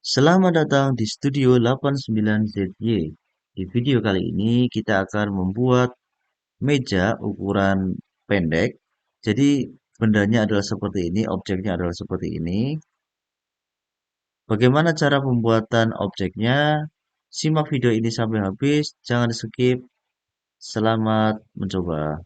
Selamat datang di Studio 89ZY. Di video kali ini kita akan membuat meja ukuran pendek. Jadi bendanya adalah seperti ini, objeknya adalah seperti ini. Bagaimana cara pembuatan objeknya? Simak video ini sampai habis, jangan di skip. Selamat mencoba.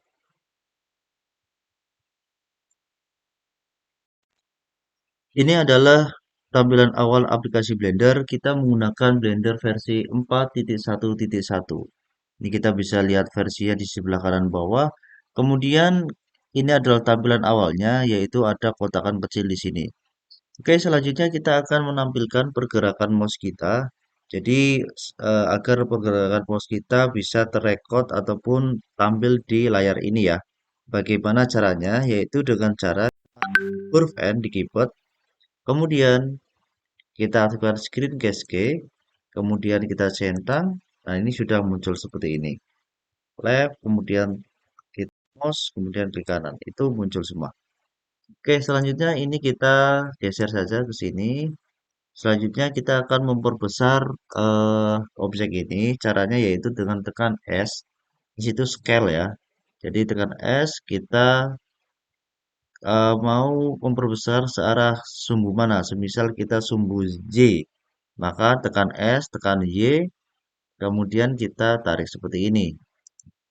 Ini adalah tampilan awal aplikasi Blender. Kita menggunakan Blender versi 4.1.1. Ini kita bisa lihat versinya di sebelah kanan bawah. Kemudian ini adalah tampilan awalnya, yaitu ada kotakan kecil di sini. Oke, selanjutnya kita akan menampilkan pergerakan mouse kita. Jadi, agar pergerakan mouse kita bisa terrekod ataupun tampil di layar ini ya. Bagaimana caranya? Yaitu dengan cara huruf N di keyboard. Kemudian kita aktifkan screen cascade. Kemudian kita centang. Nah, ini sudah muncul seperti ini. Left, kemudian klik mouse, kemudian klik kanan. Itu muncul semua. Oke, selanjutnya ini kita geser saja ke sini. Selanjutnya kita akan memperbesar objek ini. Caranya yaitu dengan tekan S. Di situ scale ya. Jadi tekan S, kita mau memperbesar searah sumbu mana. Semisal kita sumbu J, maka tekan S, tekan Y, kemudian kita tarik seperti ini.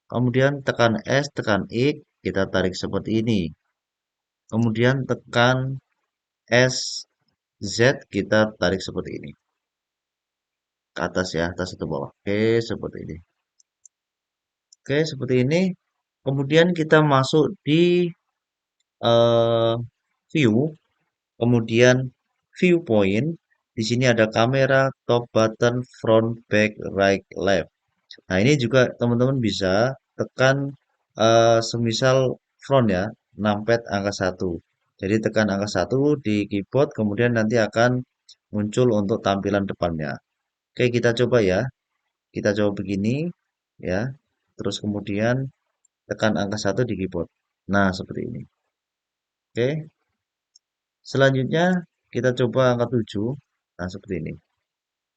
Kemudian tekan S, tekan X, kita tarik seperti ini. Kemudian tekan S, Z, kita tarik seperti ini. Ke atas ya, atas atau bawah. Oke, seperti ini. Oke, seperti ini. Kemudian kita masuk di eh, view, kemudian viewpoint. Di sini ada kamera, top button, front, back, right, left. Nah, ini juga teman-teman bisa tekan semisal front ya, numpad angka 1. Jadi tekan angka 1 di keyboard, kemudian nanti akan muncul untuk tampilan depannya. Oke, kita coba ya. Kita coba begini ya. Terus kemudian tekan angka 1 di keyboard. Nah, seperti ini. Oke. Selanjutnya kita coba angka 7. Nah, seperti ini.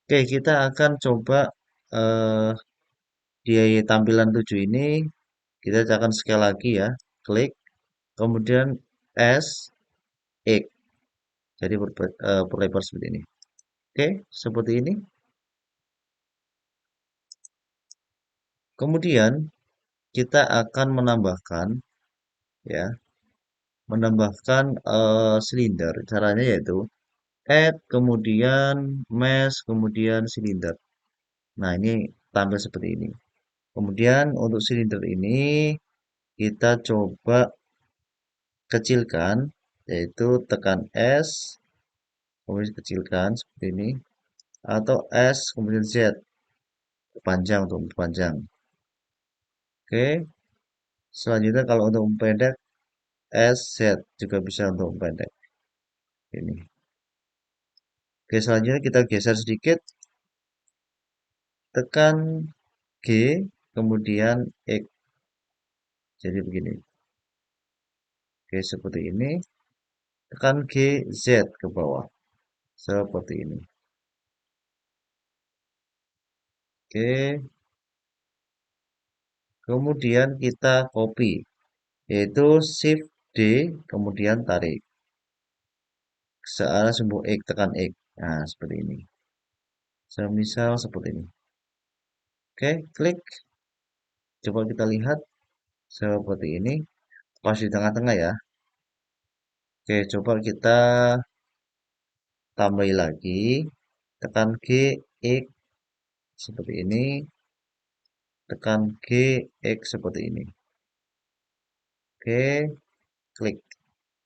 Oke, kita akan coba eh, di tampilan 7 ini kita akan scale lagi ya. Klik, kemudian S, X. Jadi perlebar seperti ini. Oke, seperti ini. Kemudian kita akan menambahkan ya, menambahkan silinder. Caranya yaitu add, kemudian mesh, kemudian silinder. Nah, ini tampil seperti ini. Kemudian untuk silinder ini kita coba kecilkan, yaitu tekan S, kemudian kecilkan seperti ini, atau S, kemudian Z, panjang untuk panjang. Oke, selanjutnya kalau untuk pendek, S, Z juga bisa untuk pendek. Ini. Oke, selanjutnya kita geser sedikit, tekan G, kemudian X. Jadi begini. Oke, seperti ini. Tekan G, Z ke bawah. Seperti ini. Oke. Kemudian kita copy. Yaitu Shift D, kemudian tarik. Searah sumbu X, tekan X. Nah, seperti ini. Semisal seperti ini. Oke, klik. Coba kita lihat. Seperti ini. Pas di tengah-tengah ya. Oke, coba kita tambahi lagi. Tekan G, X. Seperti ini. Tekan G, X seperti ini. Oke, klik.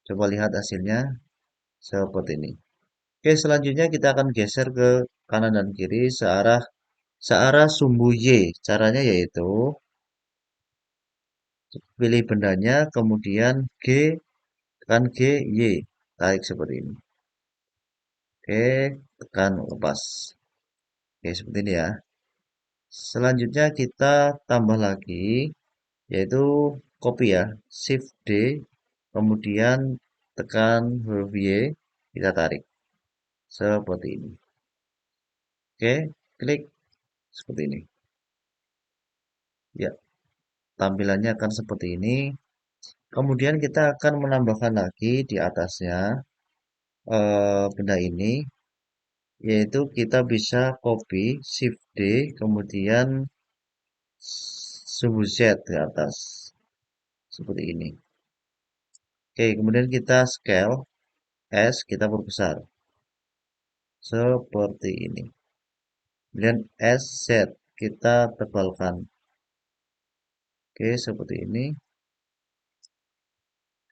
Coba lihat hasilnya seperti ini. Oke, selanjutnya kita akan geser ke kanan dan kiri searah sumbu Y. Caranya yaitu pilih bendanya, kemudian G, tekan G, Y. Tarik seperti ini. Oke, tekan lepas. Oke, seperti ini ya. Selanjutnya kita tambah lagi, yaitu copy ya. Shift D, kemudian tekan huruf Y, kita tarik. Seperti ini. Oke, klik seperti ini. Ya, tampilannya akan seperti ini. Kemudian kita akan menambahkan lagi di atasnya benda ini, yaitu kita bisa copy Shift D, kemudian sumbu Z di atas, seperti ini. Oke, kemudian kita scale S, kita perbesar, seperti ini. Kemudian SZ, kita tebalkan. Oke, seperti ini.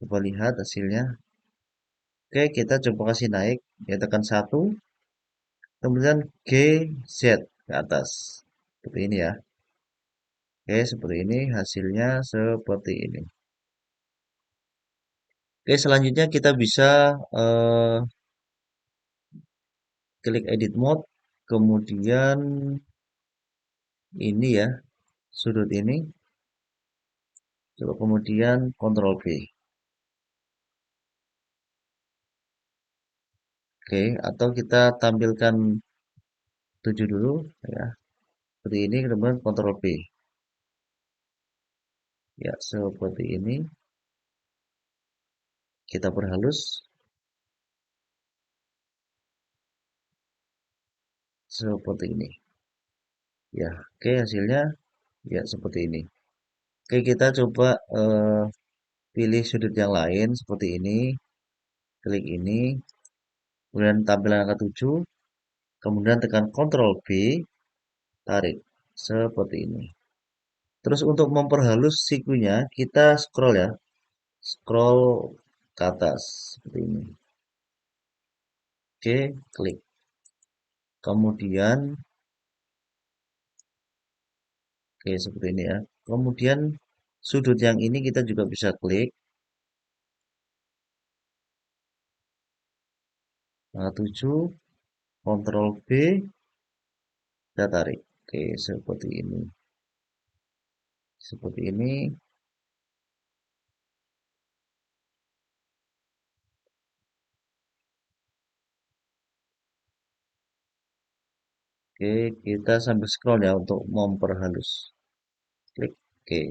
Coba lihat hasilnya. Oke, kita coba kasih naik. Ya, tekan 1. Kemudian GZ ke atas. Seperti ini ya. Oke, seperti ini. Hasilnya seperti ini. Oke, selanjutnya kita bisa klik edit mode. Kemudian ini ya, sudut ini. Coba kemudian Ctrl V. Oke, atau kita tampilkan 7 dulu ya. Seperti ini, kemudian Ctrl V. Ya, seperti ini. Kita perhalus seperti ini. Ya, oke hasilnya ya seperti ini. Oke, kita coba pilih sudut yang lain seperti ini. Klik ini, kemudian tampilan angka 7, kemudian tekan Ctrl B, tarik seperti ini. Terus untuk memperhalus sikunya, kita scroll ya. Scroll ke atas seperti ini. Oke, klik. Kemudian oke seperti ini ya. Kemudian sudut yang ini kita juga bisa klik. Angka 7, Ctrl B, kita tarik. Oke, seperti ini. Seperti ini. Oke, kita sambil scroll ya untuk memperhalus. Klik. Oke.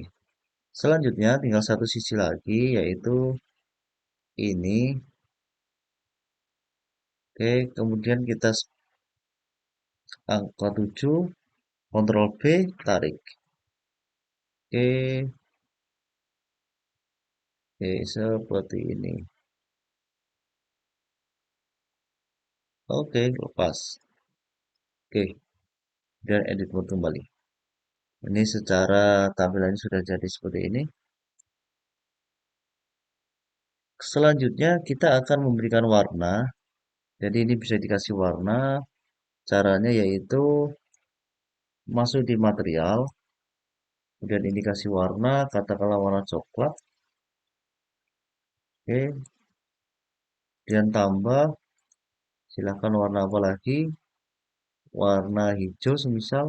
Selanjutnya tinggal satu sisi lagi yaitu ini. Oke, kemudian kita angka 7, Ctrl B, tarik. Oke, oke seperti ini. Oke, lepas. Oke, dan edit mode kembali. Ini secara tampilannya sudah jadi seperti ini. Selanjutnya kita akan memberikan warna. Jadi ini bisa dikasih warna. Caranya yaitu masuk di material, kemudian indikasi warna, katakanlah warna coklat. Oke, kemudian tambah, silahkan warna apa lagi, warna hijau semisal.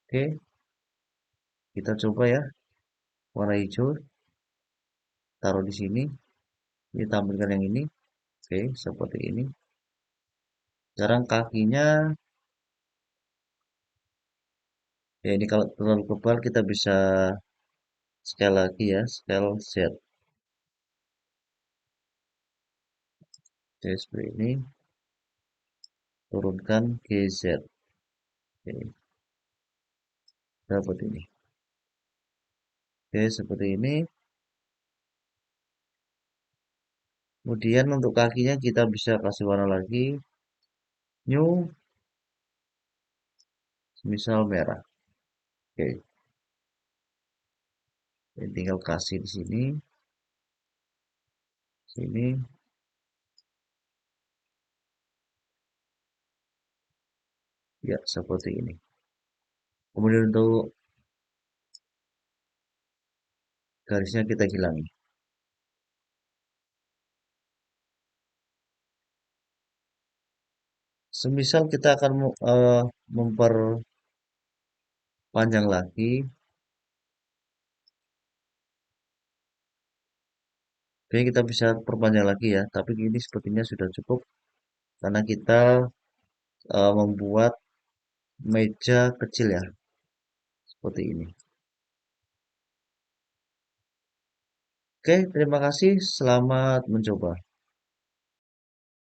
Oke, kita coba ya, warna hijau, taruh di sini, ini tampilkan yang ini. Oke, seperti ini. Sekarang kakinya, ya ini kalau terlalu kebal kita bisa scale lagi ya, scale Z. Oke, seperti ini, turunkan GZ. Oke, seperti ini. Oke, seperti ini. Kemudian untuk kakinya kita bisa kasih warna lagi, new, misal merah. Oke, ini tinggal kasih di sini, sini, ya seperti ini. Kemudian untuk garisnya kita hilangi. Semisal kita akan memperpanjang lagi, oke kita bisa perpanjang lagi ya. Tapi ini sepertinya sudah cukup karena kita membuat meja kecil ya, seperti ini. Oke, terima kasih. Selamat mencoba.